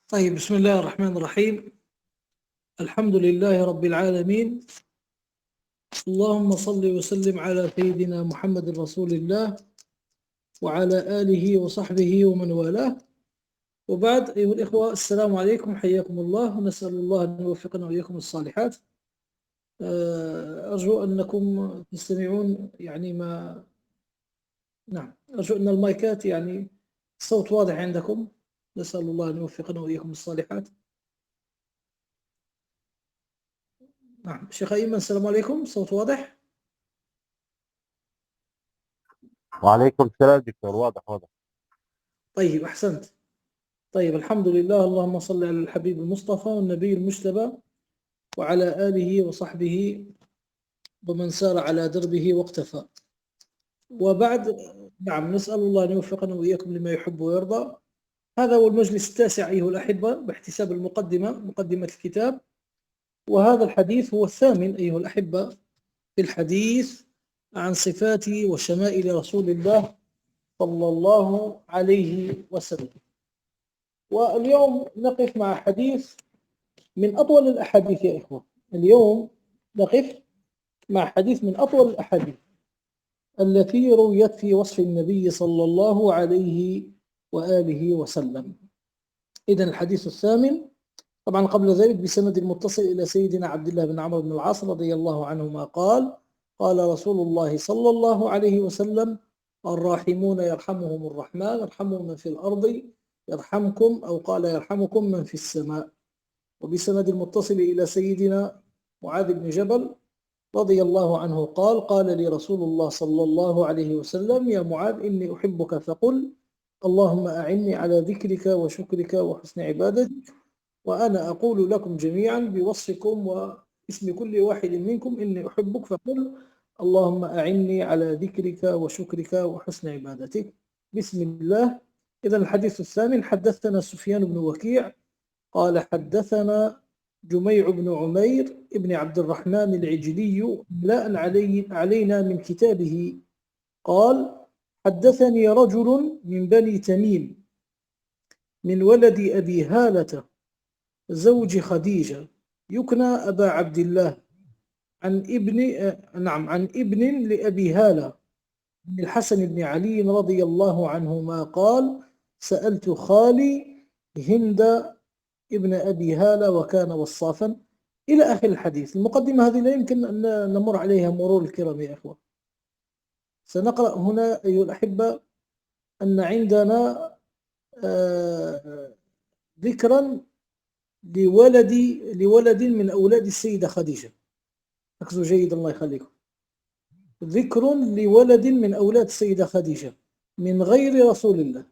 طيب، بسم الله الرحمن الرحيم. الحمد لله رب العالمين. اللهم صل وسلم على سيدنا محمد رسول الله وعلى آله وصحبه ومن والاه، وبعد. أيها الإخوة، السلام عليكم، حياكم الله، ونسأل الله أن يوفقنا وإياكم الصالحات. أرجو أنكم تستمعون، يعني ما نعم، أرجو أن المايكات، يعني الصوت واضح عندكم. نسأل الله أن يوفقنا وإياكم الصالحات. نعم، شيخ أيمن، السلام عليكم، الصوت واضح؟ وعليكم السلام دكتور، واضح واضح. طيب، أحسنت. طيب، الحمد لله. اللهم صل على الحبيب المصطفى والنبي المجتبى وعلى آله وصحبه ومن سار على دربه واقتفى، وبعد. نعم، نسأل الله أن يوفقنا وإياكم لما يحب ويرضى. هذا هو المجلس التاسع أيها الأحبة، باحتساب مقدمة الكتاب، وهذا الحديث هو الثامن أيها الأحبة في الحديث عن صفات وشمائل رسول الله صلى الله عليه وسلم. واليوم نقف مع حديث من أطول الأحاديث يا إخوة. اليوم نقف مع حديث من أطول الأحاديث التي رويت في وصف النبي صلى الله عليه وآله وسلم. إذن الحديث الثامن، طبعا قبل ذلك بسند المتصل إلى سيدنا عبد الله بن عمرو بن العاص رضي الله عنهما قال: قال رسول الله صلى الله عليه وسلم: الراحمون يرحمهم الرحمن، ارحموا من في الأرض يرحمكم، أو قال يرحمكم من في السماء. وبسند المتصل إلى سيدنا معاذ بن جبل رضي الله عنه قال: قال لي رسول الله صلى الله عليه وسلم: يا معاذ، إني أحبك، فقل اللهم أعني على ذكرك وشكرك وحسن عبادتك. وأنا أقول لكم جميعا بوصفكم واسم كل واحد منكم: إني أحبك، فقل اللهم أعني على ذكرك وشكرك وحسن عبادتك. بسم الله. إذن الحديث الثامن: حدثنا سفيان بن وكيع قال حدثنا جميع بن عمير ابن عبد الرحمن العجلي املاء علينا من كتابه قال: حدثني رجل من بني تميم من ولد أبي هالة زوج خديجة يكنى أبا عبد الله، عن ابن لأبي هالة بن الحسن بن علي رضي الله عنهما قال: سألت خالي هند ابن أبي هالة وكان وصافا، إلى آخر الحديث. المقدمة هذه لا يمكن أن نمر عليها مرور الكرام يا إخوة. سنقرأ هنا أيها الأحبة أن عندنا ذكرا لولد من أولاد السيدة خديجة. ركزوا جيدا الله يخليكم. ذكر لولد من أولاد السيدة خديجة من غير رسول الله.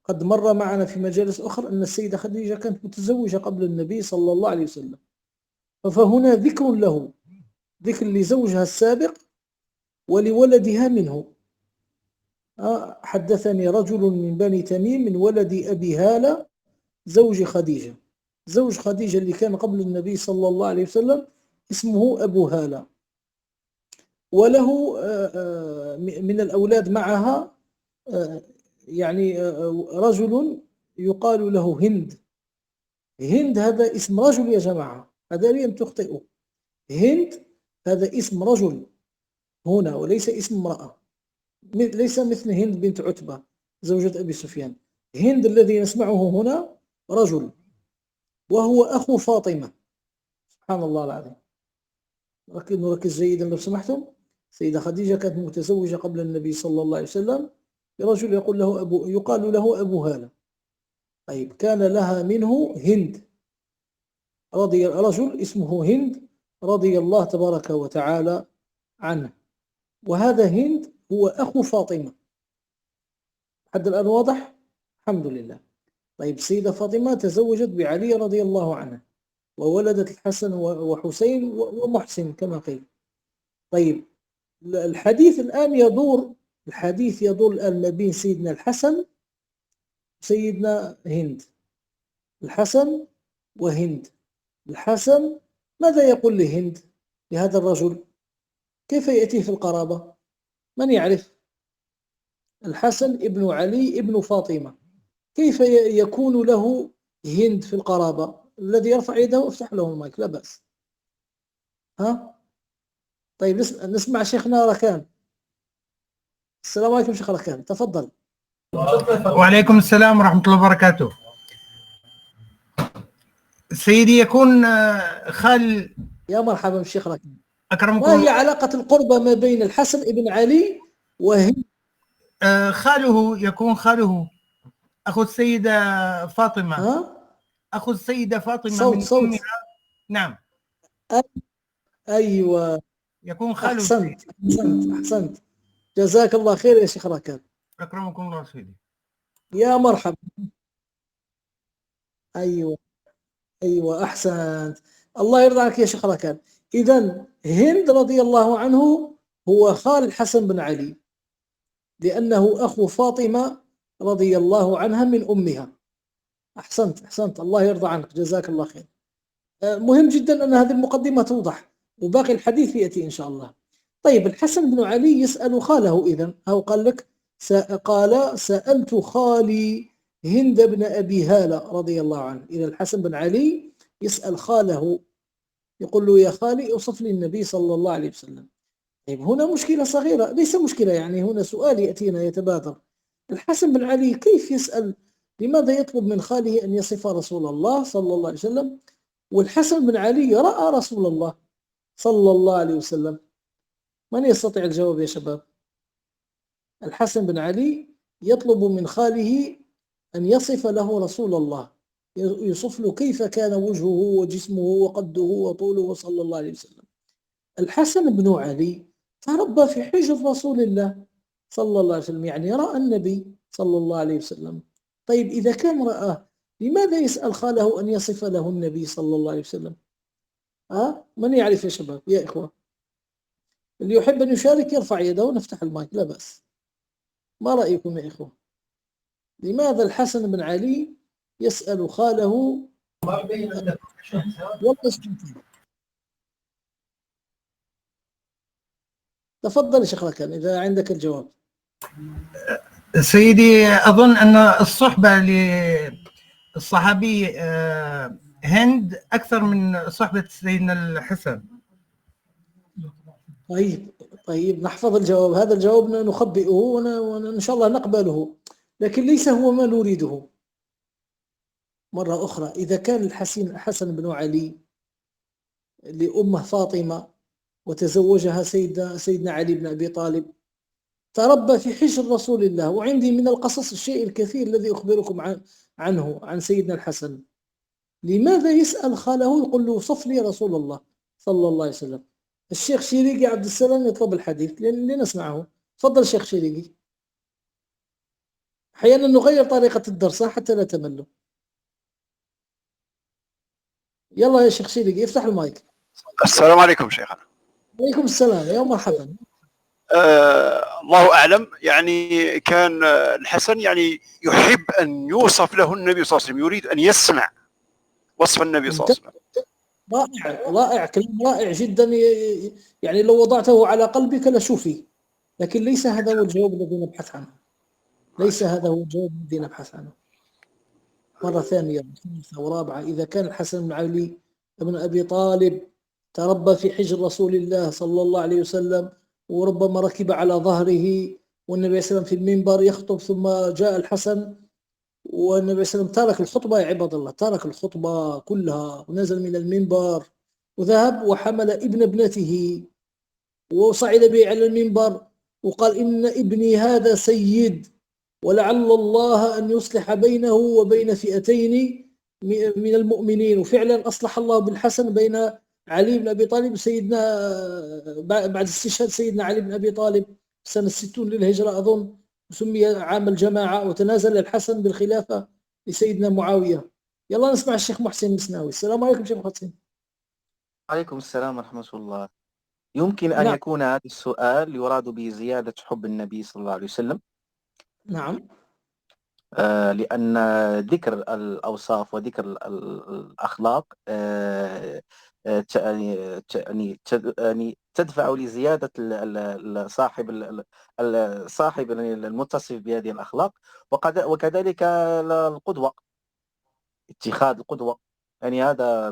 قد مر معنا في مجالس أخرى أن السيدة خديجة كانت متزوجة قبل النبي صلى الله عليه وسلم، فهنا ذكر له، ذكر لزوجها السابق ولولدها منه. حدثني رجل من بني تميم من ولد أبي هالة زوج خديجة. زوج خديجة اللي كان قبل النبي صلى الله عليه وسلم اسمه أبو هالة، وله من الأولاد معها يعني رجل يقال له هند. هند هذا اسم رجل يا جماعة، هذا لم تخطئوا. هند هذا اسم رجل هنا وليس اسم امرأة، ليس مثل هند بنت عتبة زوجة أبي سفيان. هند الذي نسمعه هنا رجل، وهو أخو فاطمة. سبحان الله العظيم. نركز جيدا لو سمحتم. سيدة خديجة كانت متزوجة قبل النبي صلى الله عليه وسلم برجل يقال له أبو هالة. طيب، كان لها منه هند، رجل اسمه هند رضي الله تبارك وتعالى عنه، وهذا هند هو أخو فاطمة. حد الآن واضح؟ الحمد لله. طيب، سيدة فاطمة تزوجت بعلي رضي الله عنه، وولدت الحسن وحسين ومحسن كما قيل. طيب، الحديث يدور الآن ما بين سيدنا الحسن وسيدنا هند. الحسن وهند. الحسن ماذا يقول لهند، لهذا الرجل؟ كيف يأتيه في القرابة؟ من يعرف؟ الحسن ابن علي ابن فاطمة، كيف يكون له هند في القرابة، الذي يرفع يده افتح له المايك لا بأس. ها طيب نسمع شيخنا ركان. السلام عليكم شيخ ركان، تفضل. وعليكم السلام ورحمة الله وبركاته. سيدي يكون خال. يا مرحبا بالشيخ ركان. أكرمكم ما هي الله. علاقة القربة ما بين الحسن بن علي وهند؟ خاله يكون خاله أخو السيدة فاطمة. ها أخو السيدة فاطمة صوت من صوت. أمها. نعم أيوة يكون خاله. أحسنت جزاك الله خير يا شيخ ركان. أكرمكم الله سيدي. يا مرحبا. أيوة أحسنت. الله يرضى عنك يا شيخ ركان. إذن هند رضي الله عنه هو خال الحسن بن علي، لأنه أخو فاطمة رضي الله عنها من أمها. أحسنت الله يرضى عنك جزاك الله خير. مهم جدا أن هذه المقدمة توضح، وباقي الحديث يأتي إن شاء الله. طيب الحسن بن علي يسأل خاله، إذن هو قال لك قال سألت خالي هند بن أبي هالة رضي الله عنه. إذا الحسن بن علي يسأل خاله، يقول له يا خالي اوصف لي النبي صلى الله عليه وسلم. طيب هنا مشكلة صغيرة، ليس مشكلة يعني، هنا سؤال يأتينا يتبادر. الحسن بن علي كيف يسأل؟ لماذا يطلب من خاله أن يصف رسول الله صلى الله عليه وسلم، والحسن بن علي رأى رسول الله صلى الله عليه وسلم؟ من يستطيع الجواب يا شباب؟ الحسن بن علي يطلب من خاله أن يصف له رسول الله، يوصف له كيف كان وجهه وجسمه وقده وطوله صلى الله عليه وسلم. الحسن بن علي تربى في حجر رسول الله صلى الله عليه وسلم، يعني رأى النبي صلى الله عليه وسلم. طيب إذا كان رآه، لماذا يسأل خاله أن يصف له النبي صلى الله عليه وسلم؟ من يعرف يا شباب يا إخوة؟ اللي يحب أن يشارك يرفع يده ونفتح المايك لا بأس. ما رأيكم يا إخوة؟ لماذا الحسن بن علي يسأل خاله؟ تفضل يا شيخ ركان إذا عندك الجواب. سيدي أظن أن الصحبة للصحابي هند أكثر من صحبة سيدنا الحسن. طيب نحفظ الجواب، هذا الجواب نخبئه وإن شاء الله نقبله، لكن ليس هو ما نريده. مرة أخرى، إذا كان الحسن بن علي لأمه فاطمة وتزوجها سيدنا علي بن أبي طالب، تربى في حجر رسول الله، وعندي من القصص الشيء الكثير الذي أخبركم عنه عن سيدنا الحسن، لماذا يسأل خاله يقول له صف لي رسول الله صلى الله عليه وسلم؟ الشيخ شيريقي عبد السلام يطلب الحديث لنسمعه. تفضل شيخ شيريقي. أحيانا نغير طريقة الدرس حتى لا تملوا. يلا يا شيخ شيريقي افتح المايك. السلام عليكم شيخنا. عليكم السلام يا مرحبا. الله أعلم، يعني كان الحسن يعني يحب أن يوصف له النبي صلى الله عليه وسلم، يريد أن يسمع وصف النبي صلى الله عليه وسلم. رائع كلام رائع جدا، يعني لو وضعته على قلبك لشوفي، لكن ليس هذا هو الجواب الذي نبحث عنه. ليس هذا هو الجواب الذي نبحث عنه. مرة ثانية وثالثة ورابعة، إذا كان الحسن بن علي بن أبي طالب تربى في حجر رسول الله صلى الله عليه وسلم، وربما ركب على ظهره والنبي صلى الله عليه وسلم في المنبر يخطب، ثم جاء الحسن والنبي صلى الله عليه وسلم ترك الخطبة، يا عباد الله ترك الخطبة كلها ونزل من المنبر وذهب وحمل ابن ابنته وصعد به على المنبر وقال إن ابني هذا سيد، ولعل الله أن يصلح بينه وبين فئتين من المؤمنين. وفعلا أصلح الله بالحسن بين علي بن أبي طالب سيدنا بعد استشهاد سيدنا علي بن أبي طالب سنة 60 للهجرة أظن، سمي عام الجماعة، وتنازل الحسن بالخلافة لسيدنا معاوية. يلا نسمع الشيخ محسن المسناوي. السلام عليكم شيخ محسن. عليكم السلام ورحمة الله. يمكن أن نعم. يكون هذا السؤال يراد به زيادة حب النبي صلى الله عليه وسلم. نعم. لأن ذكر الأوصاف وذكر الأخلاق يعني تدفع لزيادة صاحب المتصف بهذه الأخلاق، وكذلك القدوة. اتخاذ القدوة؟ يعني هذا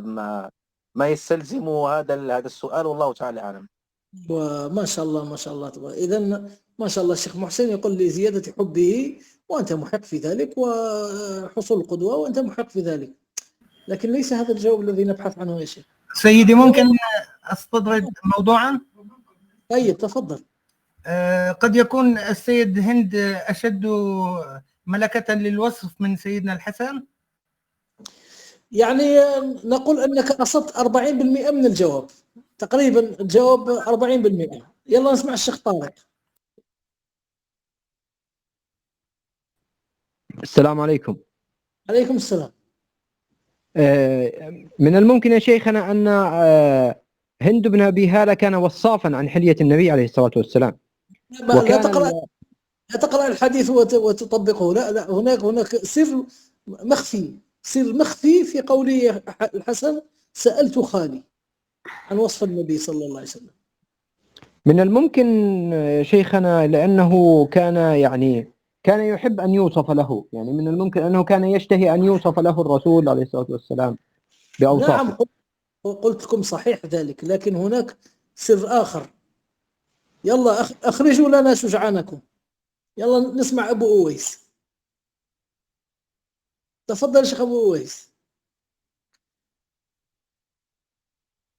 ما يستلزم هذا السؤال، والله تعالى أعلم. وما شاء الله ما شاء الله تبارك. إذا ما شاء الله الشيخ محسن يقول لزيادة حبه، وأنت محق في ذلك، وحصول القدوة وأنت محق في ذلك، لكن ليس هذا الجواب الذي نبحث عنه يا شيخ. سيدي ممكن استطرد موضوعا؟ طيب تفضل. قد يكون السيد هند أشد ملكة للوصف من سيدنا الحسن. يعني نقول أنك أصبت 40% من الجواب تقريبا، الجواب 40%. يلا نسمع الشيخ طارق. السلام عليكم. عليكم السلام. من الممكن يا شيخنا أن هند بن أبي هالة كان وصافا عن حلية النبي عليه الصلاة والسلام. لا تقرأ الحديث وتطبقه، لا هناك سر مخفي في قوله الحسن سألت خالي عن وصف النبي صلى الله عليه وسلم. من الممكن شيخنا لأنه كان يحب أن يوصف له، يعني من الممكن أنه كان يشتهي أن يوصف له الرسول عليه الصلاة والسلام بأوصافه. نعم قلت لكم صحيح ذلك، لكن هناك سر آخر. يلا أخرجوا لنا شجعانكم. يلا نسمع أبو أويس. تفضل شيخ أبو أويس،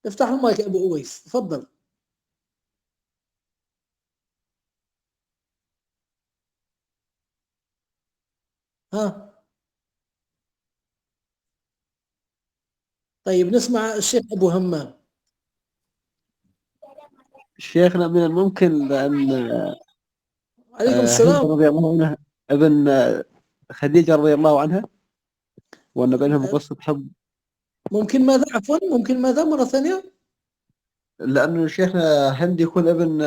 افتح المايك يا أبو أويس، تفضل. ها طيب نسمع الشيخ أبو همام. شيخنا من الممكن أن عليكم هند السلام. رضي الله عنها ابن خديجة رضي الله عنها، وأن بينهم قصة حب. ممكن ماذا عفوا؟ ممكن ماذا مرة ثانية؟ لأنه شيخنا هند يكون ابن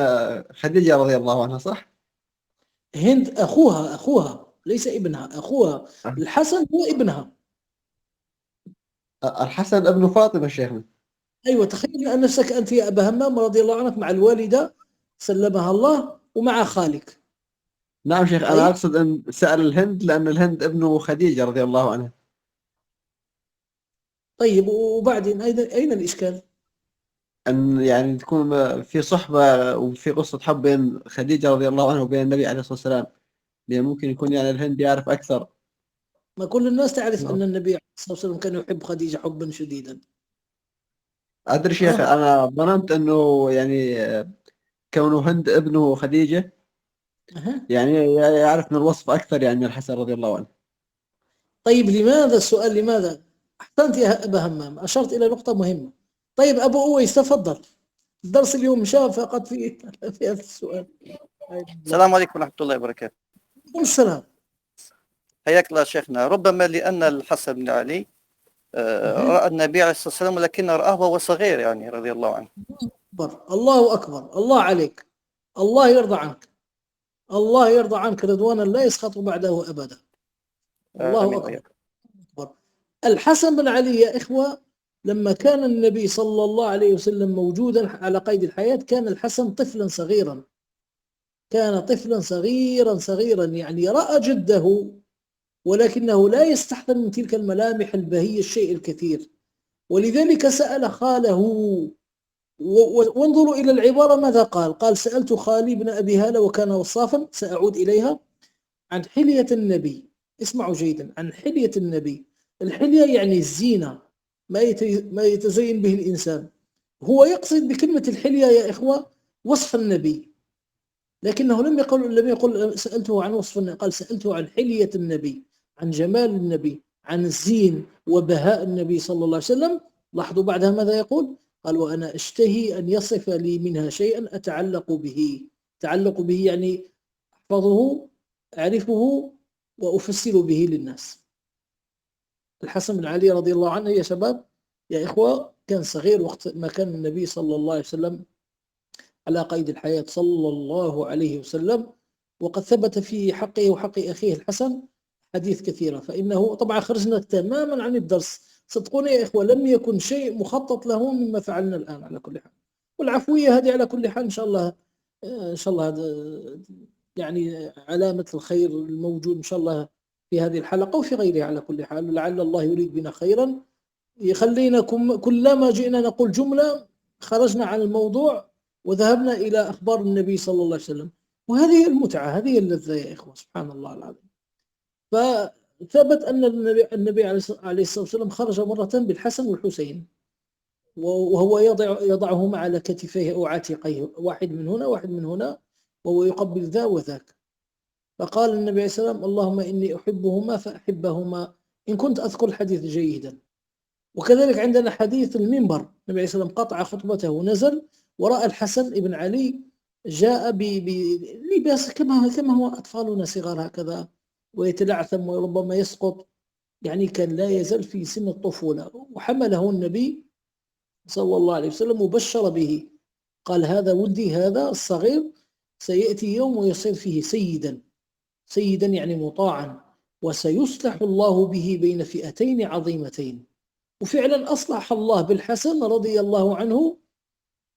خديجة رضي الله عنها، صح؟ هند أخوها ليس ابنها، أخوها الحسن هو ابنها. الحسن ابن فاطمة شيخنا. أيوة، تخيل أن نفسك أنت يا أبا همام رضي الله عنك مع الوالدة سلمها الله ومع خالك. نعم شيخ، طيب. أنا أقصد أن سأل الهند لأن الهند ابن خديجة رضي الله عنها. طيب وبعدين أين الإشكال؟ أن يعني تكون في صحبة وفي قصة حب بين خديجة رضي الله عنها وبين النبي عليه الصلاة والسلام، لأن ممكن يكون يعني الهند يعرف أكثر. ما كل الناس تعرف نعم. أن النبي عليه الصلاة والسلام كان يحب خديجة حبا شديدا. أدري شيخ، أنا ظننت أنه يعني كونه هند ابنه خديجة يعني يعرف من الوصف أكثر يعني الحسن رضي الله عنه. طيب لماذا السؤال لماذا؟ أحسنت يا أبا همام، أشرت إلى نقطة مهمة. طيب أبو أويس تفضل، الدرس اليوم شاف فقط في هذا السؤال. السلام عليكم ورحمة الله وبركاته. عليكم السلام. حياك الله شيخنا. ربما لأن الحسن بن علي رأى النبي عليه الصلاة والسلام، ولكن رآه وهو صغير يعني رضي الله عنه. الله أكبر، الله عليك، الله يرضى عنك، الله يرضى عنك رضوانا لا يسخط بعده أبدا. الله أكبر. الحسن بن علي يا إخوة، لما كان النبي صلى الله عليه وسلم موجودا على قيد الحياة، كان الحسن طفلا صغيرا، كان طفلا صغيرا يعني رأى جده، ولكنه لا يستحضر من تلك الملامح البهية الشيء الكثير، ولذلك سأل خاله. وانظروا إلى العبارة ماذا قال سألت خالي بن أبي هالة وكان وصافا، سأعود إليها، عن حلية النبي. اسمعوا جيدا، عن حلية النبي. الحلية يعني الزينة، ما يتزين به الإنسان. هو يقصد بكلمة الحلية يا إخوة وصف النبي، لكنه لم يقل سألته عن وصف النبي، قال سألته عن حلية النبي، عن جمال النبي، عن الزين وبهاء النبي صلى الله عليه وسلم. لاحظوا بعدها ماذا يقول؟ قال وأنا أشتهي أن يصف لي منها شيئا أتعلق به. تعلق به يعني أحفظه، أعرفه، وأفسر به للناس. الحسن بن علي رضي الله عنه يا شباب يا إخوة كان صغير وقت ما كان النبي صلى الله عليه وسلم على قيد الحياة صلى الله عليه وسلم، وقد ثبت في حقه وحق أخيه الحسن حديث كثيرة. فإنه طبعا خرجنا تماما عن الدرس، صدقوني يا إخوة لم يكن شيء مخطط له مما فعلنا الآن على كل حال، والعفوية هذه على كل حال إن شاء الله، إن شاء الله يعني علامة الخير الموجود إن شاء الله في هذه الحلقة وفي غيرها على كل حال، لعل الله يريد بنا خيرا. يخلينا كلما جئنا نقول جملة خرجنا عن الموضوع وذهبنا إلى أخبار النبي صلى الله عليه وسلم، وهذه هي المتعة، هذه هي اللذة يا إخوة، سبحان الله العظيم. فثبت أن النبي عليه الصلاة والسلام خرج مرة بالحسن والحسين، وهو يضعهما على كتفيه أو عاتقيه، واحد من هنا واحد من هنا، وهو يقبل ذا وذاك. فقال النبي عليه الصلاة والسلام: اللهم إني أحبهما فأحبهما، إن كنت أذكر الحديث جيدا. وكذلك عندنا حديث المنبر، النبي عليه الصلاة والسلام قطع خطبته ونزل ورأى الحسن ابن علي جاء بلباس كما هو أطفالنا صغار هكذا، ويتلعثم وربما يسقط، يعني كان لا يزال في سن الطفولة. وحمله النبي صلى الله عليه وسلم وبشر به، قال: هذا ولدي هذا الصغير سيأتي يوم ويصير فيه سيدا يعني مطاعا، وسيصلح الله به بين فئتين عظيمتين. وفعلا أصلح الله بالحسن رضي الله عنه،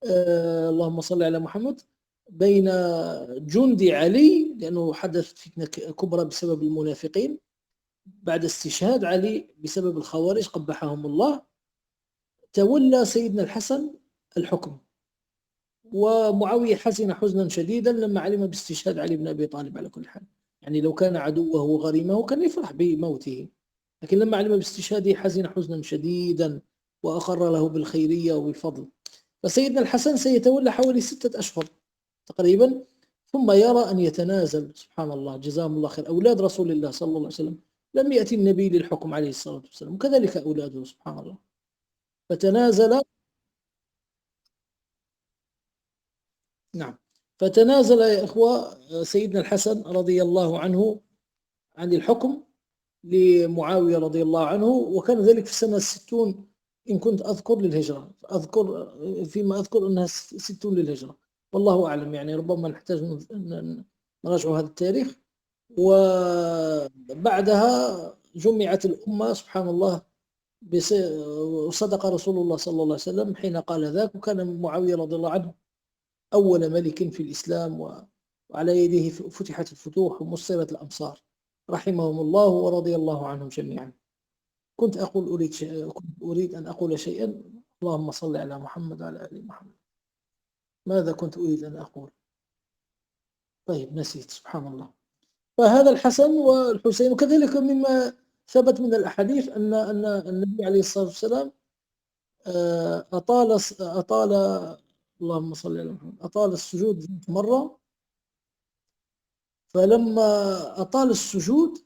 اللهم صل على محمد، بين جند علي، لأنه حدثت فتنة كبرى بسبب المنافقين بعد استشهاد علي بسبب الخوارج قبحهم الله. تولى سيدنا الحسن الحكم، ومعاوية حزن حزنا شديدا لما علم باستشهاد علي بن أبي طالب. على كل حال يعني لو كان عدوه وغريمه كان يفرح بموته، لكن لما علم باستشهاده حزن حزنا شديدا وأقر له بالخيرية وبالفضل. فسيدنا الحسن سيتولى حوالي 6 أشهر تقريبا، ثم يرى أن يتنازل. سبحان الله، جزاهم الله خير. أولاد رسول الله صلى الله عليه وسلم لم يأتي النبي للحكم عليه الصلاة والسلام، وكذلك أولاده، سبحان الله. فتنازل، نعم، فتنازل يا إخوة سيدنا الحسن رضي الله عنه عن الحكم لمعاوية رضي الله عنه، وكان ذلك في سنة 60 إن كنت أذكر للهجرة، فيما أذكر أنها 60 للهجرة، والله أعلم، يعني ربما نحتاج نراجع هذا التاريخ. وبعدها جمعت الأمة، سبحان الله، وصدق رسول الله صلى الله عليه وسلم حين قال ذاك. وكان معاوية رضي الله عنه أول ملك في الإسلام، وعلى يده فتحت الفتوح ومصرت الأمصار، رحمهم الله ورضي الله عنهم جميعا. كنت أريد أن أقول شيئا، اللهم صل على محمد وعلى آل محمد. ماذا كنت أريد أن أقول؟ طيب نسيت، سبحان الله. فهذا الحسن والحسين. وكذلك مما ثبت من الأحاديث أن النبي عليه الصلاة والسلام أطال اللهم صل على محمد أطال السجود مرة، فلما أطال السجود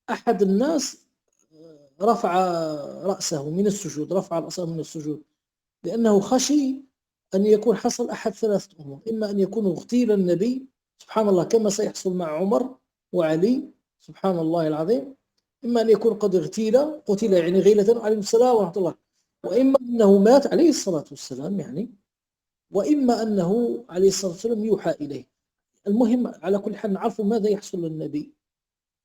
أحد الناس رفع رأسه من السجود، لأنه خشي أن يكون حصل أحد 3 أمور: إما أن يكون اغتيل النبي، سبحان الله، كما سيحصل مع عمر وعلي، سبحان الله العظيم، إما أن يكون قد قتل يعني غيلة عليه السلام ورحمة الله، وإما أنه مات عليه الصلاة والسلام يعني، وإما أنه عليه الصلاة والسلام يوحى إليه. المهم على كل حال نعرف ماذا يحصل للنبي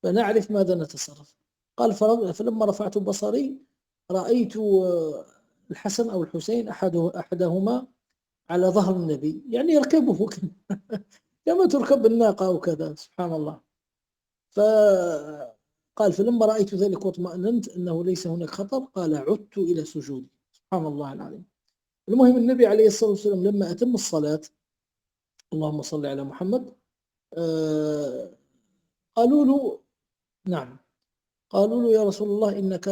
فنعرف ماذا نتصرف. قال: فلما رفعت بصري رأيت الحسن أو الحسين أحدهما على ظهر النبي، يعني يركبه كما تركب الناقة أو كذا، سبحان الله. فقال: فلما رأيت ذلك واطمأننت أنه ليس هناك خطر، قال: عدت إلى سجودي. سبحان الله العظيم. المهم النبي عليه الصلاة والسلام لما أتم الصلاة، اللهم صل على محمد، قالوا له: نعم، قالوا له: يا رسول الله إنك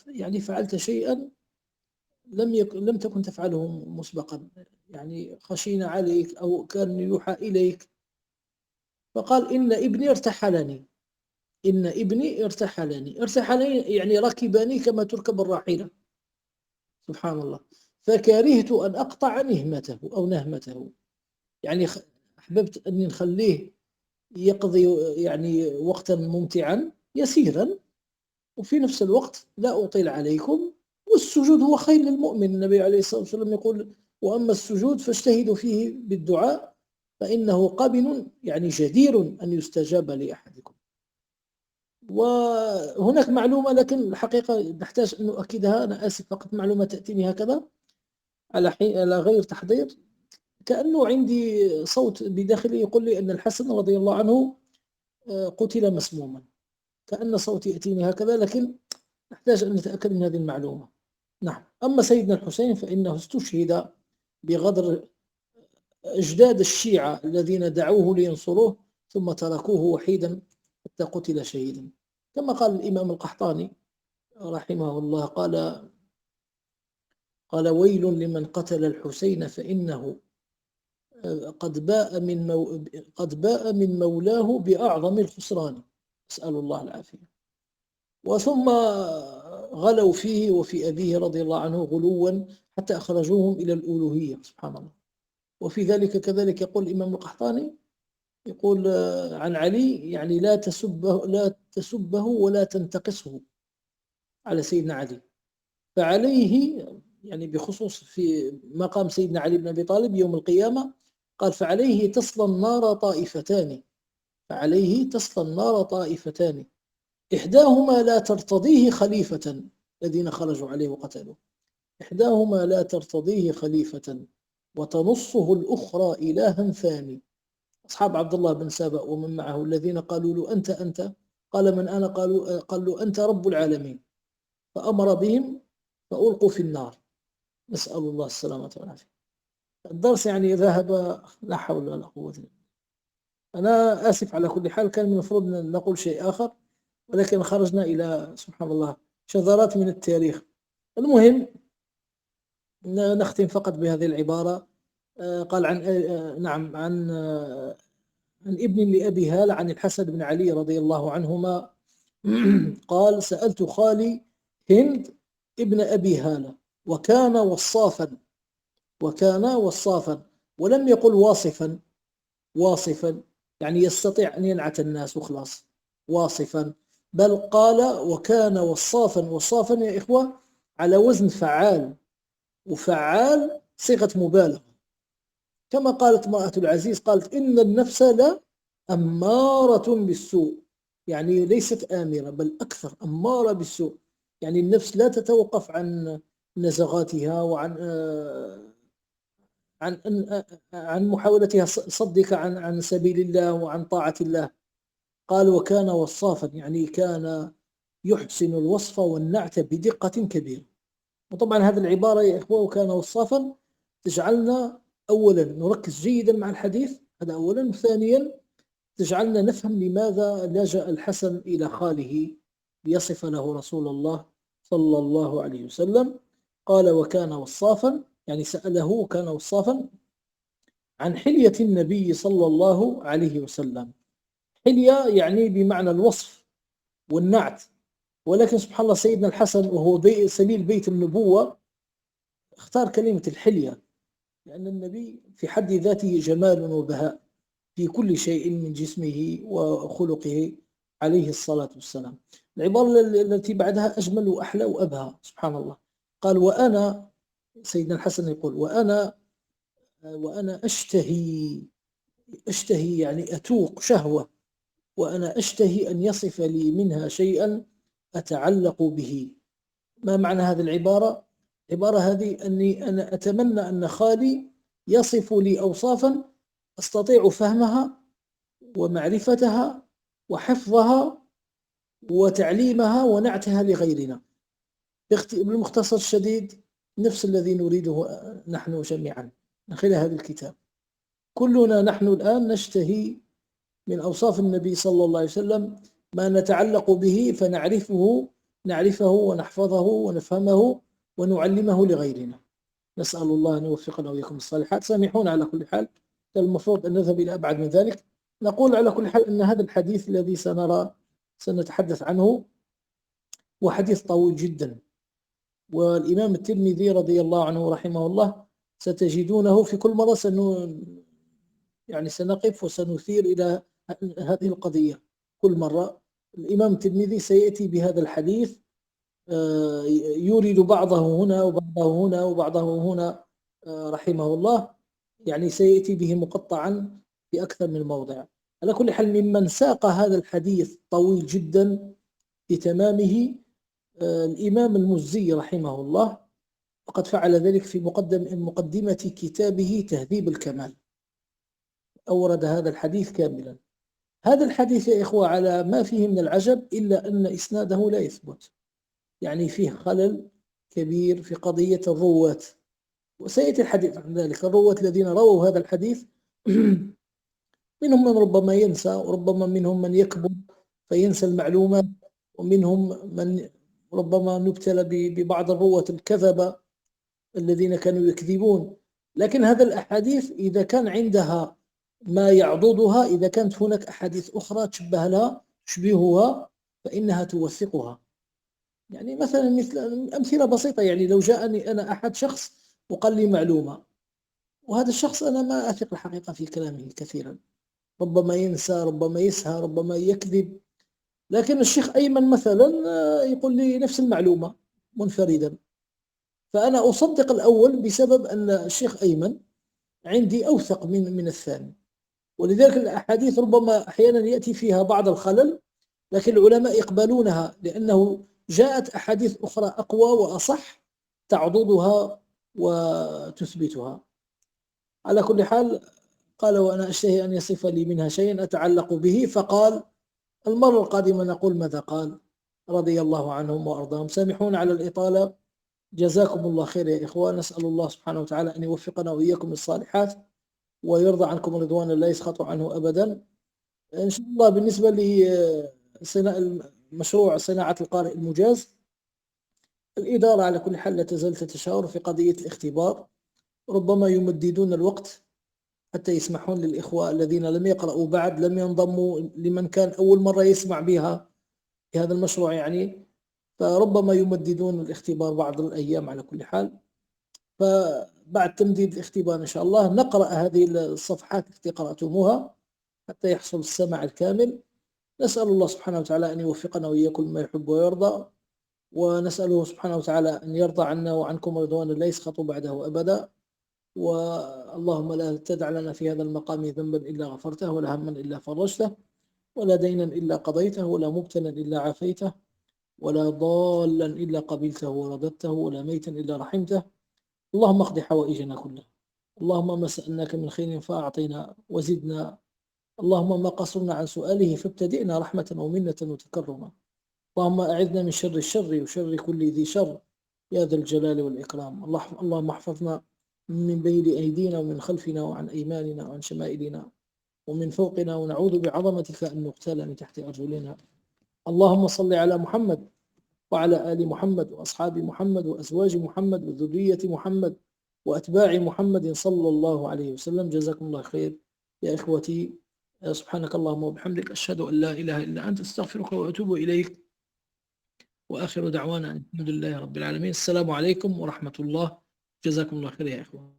يعني فعلت شيئا لم تكن تفعله مسبقا، يعني خشينا عليك أو كان يوحى إليك. فقال: إن ابني ارتحلني يعني ركبني كما تركب الراحلة، سبحان الله. فكرهت أن أقطع نهمته، يعني أحببت أن نخليه يقضي يعني وقتا ممتعا يسيرا، وفي نفس الوقت لا أطيل عليكم، والسجود هو خير للمؤمن. النبي عليه الصلاة والسلام يقول: وأما السجود فاجتهدوا فيه بالدعاء فإنه قابل، يعني جدير أن يستجاب لأحدكم. وهناك معلومة لكن الحقيقة نحتاج أن نؤكدها، أنا آسف، فقط معلومة تأتيني هكذا على غير تحضير، كأنه عندي صوت بداخلي يقول لي أن الحسن رضي الله عنه قتل مسموما. كأن صوتي يأتيني هكذا، لكن نحتاج أن نتأكد من هذه المعلومة. نعم. أما سيدنا الحسين فإنه استشهد بغدر أجداد الشيعة الذين دعوه لينصروه ثم تركوه وحيدا حتى قتل شهيدا، كما قال الإمام القحطاني رحمه الله، قال ويل لمن قتل الحسين فإنه قد باء من مولاه بأعظم الخسران، أسأل الله العافية. وثم غلوا فيه وفي أبيه رضي الله عنه غلوا حتى أخرجوهم إلى الألوهية، سبحان الله. وفي ذلك كذلك يقول الإمام القحطاني، يقول عن علي يعني لا تسبه ولا تنتقصه على سيدنا علي، فعليه يعني بخصوص في مقام سيدنا علي بن أبي طالب يوم القيامة، قال فعليه تصلى النار طائفتان، فعليه تصلى النار طائفتان إحداهما لا ترتضيه خليفة، الذين خرجوا عليه وقتلوه، إحداهما لا ترتضيه خليفة وتنصه الأخرى إلها ثاني. أصحاب عبد الله بن سبأ ومن معه الذين قالوا له أنت قال من أنا؟ قال له أنت رب العالمين، فأمر بهم فألقوا في النار، نسأل الله السلامة والعافية. الدرس يعني ذهب، لا حول ولا قوة إلا بالله. أنا آسف على كل حال، كان من المفروض نقول شيء آخر، ولكن خرجنا إلى سبحان الله شذرات من التاريخ. المهم نختم فقط بهذه العبارة. قال عن ابن لأبي هالة عن الحسن بن علي رضي الله عنهما قال سألت خالي هند ابن أبي هالة وكان وصافا ولم يقل واصفا يعني يستطيع أن ينعت الناس وخلاص واصفا، بل قال وكان وصافا يا إخوة على وزن فعال، وفعال صيغة مبالغة، كما قالت امرأة العزيز، قالت إن النفس لأمارة بالسوء، يعني ليست آمرة بل أكثر أمارة بالسوء، يعني النفس لا تتوقف عن نزغاتها وعن عن محاولتها صدك عن سبيل الله وعن طاعة الله. قال وكان وصافا يعني كان يحسن الوصف والنعت بدقة كبيرة. وطبعا هذه العبارة يا إخوة وكان وصافا تجعلنا أولا نركز جيدا مع الحديث، هذا أولا، وثانيا تجعلنا نفهم لماذا لجأ الحسن إلى خاله ليصف له رسول الله صلى الله عليه وسلم. قال وكان وصافا يعني سأله وكان وصافا عن حلية النبي صلى الله عليه وسلم. حلية يعني بمعنى الوصف والنعت، ولكن سبحان الله سيدنا الحسن وهو سليل بيت النبوة اختار كلمة الحلية، لأن النبي في حد ذاته جمال وبهاء في كل شيء من جسمه وخلقه عليه الصلاة والسلام. العبارة التي بعدها أجمل وأحلى وأبهى، سبحان الله. قال وأنا، سيدنا الحسن يقول وأنا أشتهي يعني أتوق شهوة، وأنا أشتهي أن يصف لي منها شيئا أتعلق به. ما معنى هذه العبارة؟ العبارة هذه أني أنا أتمنى أن خالي يصف لي أوصافا أستطيع فهمها ومعرفتها وحفظها وتعليمها ونعتها لغيرنا. بالمختصر الشديد نفس الذي نريده نحن جميعا من خلال هذا الكتاب. كلنا نحن الآن نشتهي من أوصاف النبي صلى الله عليه وسلم ما نتعلق به نعرفه ونحفظه ونفهمه ونعلمه لغيرنا. نسأل الله أن يوفقنا وإياكم الصالحات. سامحونا على كل حال، المفروض أن نذهب إلى أبعد من ذلك. نقول على كل حال أن هذا الحديث الذي سنتحدث عنه هو حديث طويل جدا، والإمام الترمذي رضي الله عنه رحمه الله ستجدونه في كل مرة سنقف وسنثير إلى هذه القضية. كل مرة الإمام الترمذي سيأتي بهذا الحديث يورد بعضه هنا وبعضه هنا وبعضه هنا رحمه الله، يعني سيأتي به مقطعا في أكثر من موضع. على كل حال ممن ساق هذا الحديث طويل جدا بتمامه الإمام المزي رحمه الله، وقد فعل ذلك في مقدمة كتابه تهذيب الكمال، أورد هذا الحديث كاملا. هذا الحديث يا إخوة على ما فيه من العجب إلا أن إسناده لا يثبت، يعني فيه خلل كبير في قضية الرواة، وسيأتي الحديث عن ذلك. الرواة الذين رووا هذا الحديث منهم من ربما ينسى، وربما منهم من يكذب فينسى المعلومة، ومنهم من ربما نبتلى ببعض الرواة الكذبة الذين كانوا يكذبون. لكن هذا الأحاديث إذا كان عندها ما يعضدها، إذا كانت هناك أحاديث أخرى تشبه لها تشبهها فإنها توثقها. يعني مثلا مثل أمثلة بسيطة، يعني لو جاءني أنا أحد شخص وقال لي معلومة، وهذا الشخص أنا ما أثق الحقيقة في كلامه كثيرا، ربما ينسى، ربما يسهى، ربما يكذب، لكن الشيخ أيمن مثلا يقول لي نفس المعلومة منفردا، فأنا أصدق الأول بسبب أن الشيخ أيمن عندي أوثق من الثاني. ولذلك الأحاديث ربما أحيانا يأتي فيها بعض الخلل، لكن العلماء يقبلونها لأنه جاءت أحاديث أخرى أقوى وأصح تعضدها وتثبتها. على كل حال قال: وأنا أشتهي أن يصف لي منها شيئا أتعلق به، فقال: المرة القادمة نقول ماذا قال، رضي الله عنهم وأرضاهم. سامحون على الإطالة، جزاكم الله خير يا إخوان. نسأل الله سبحانه وتعالى أن يوفقنا وإياكم للصالحات ويرضى عنكم رضوانا لا يسخط عنه أبدا إن شاء الله. بالنسبة لمشروع صناعة القارئ المجاز، الإدارة على كل حال لا تزال تتشاور في قضية الاختبار، ربما يمددون الوقت حتى يسمحون للإخوة الذين لم يقرأوا بعد، لم ينضموا، لمن كان أول مرة يسمع بها بهذا المشروع يعني، فربما يمددون الاختبار بعض الأيام. على كل حال، فبعد تمديد الاختبار إن شاء الله نقرأ هذه الصفحات التي قرأتموها حتى يحصل السمع الكامل. نسأل الله سبحانه وتعالى أن يوفقنا وإياكم ما يحب ويرضى، ونسأله سبحانه وتعالى أن يرضى عنا وعنكم رضوانا لا يسخط بعده أبدا. واللهم لا تدع لنا في هذا المقام ذنبا إلا غفرته، ولا هما إلا فرجته، ولا دينا إلا قضيته، ولا مبتلا إلا عافيته، ولا ضالا إلا قبلته ورددته، ولا ميتا إلا رحمته. اللهم اقض حوائجنا كلها، اللهم ما سألناك من خير فأعطينا وزدنا، اللهم ما قصرنا عن سؤاله فابتدئنا رحمة ومنة وتكرما. اللهم أعذنا من شر الشر وشر كل ذي شر يا ذا الجلال والإكرام. اللهم احفظنا من بين أيدينا ومن خلفنا وعن أيماننا وعن شمائلنا ومن فوقنا، ونعوذ بعظمتك أن نغتال من تحت أرجلنا. اللهم صل على محمد وعلى آل محمد وأصحاب محمد وأزواج محمد وذرية محمد وأتباع محمد صلى الله عليه وسلم. جزاكم الله خير يا إخوتي. سبحانك اللهم وبحمدك، أشهد أن لا إله إلا أنت، أستغفرك وأتوب إليك، وآخر دعوانا أن الحمد لله رب العالمين. السلام عليكم ورحمة الله. جزاكم الله خير يا إخوان.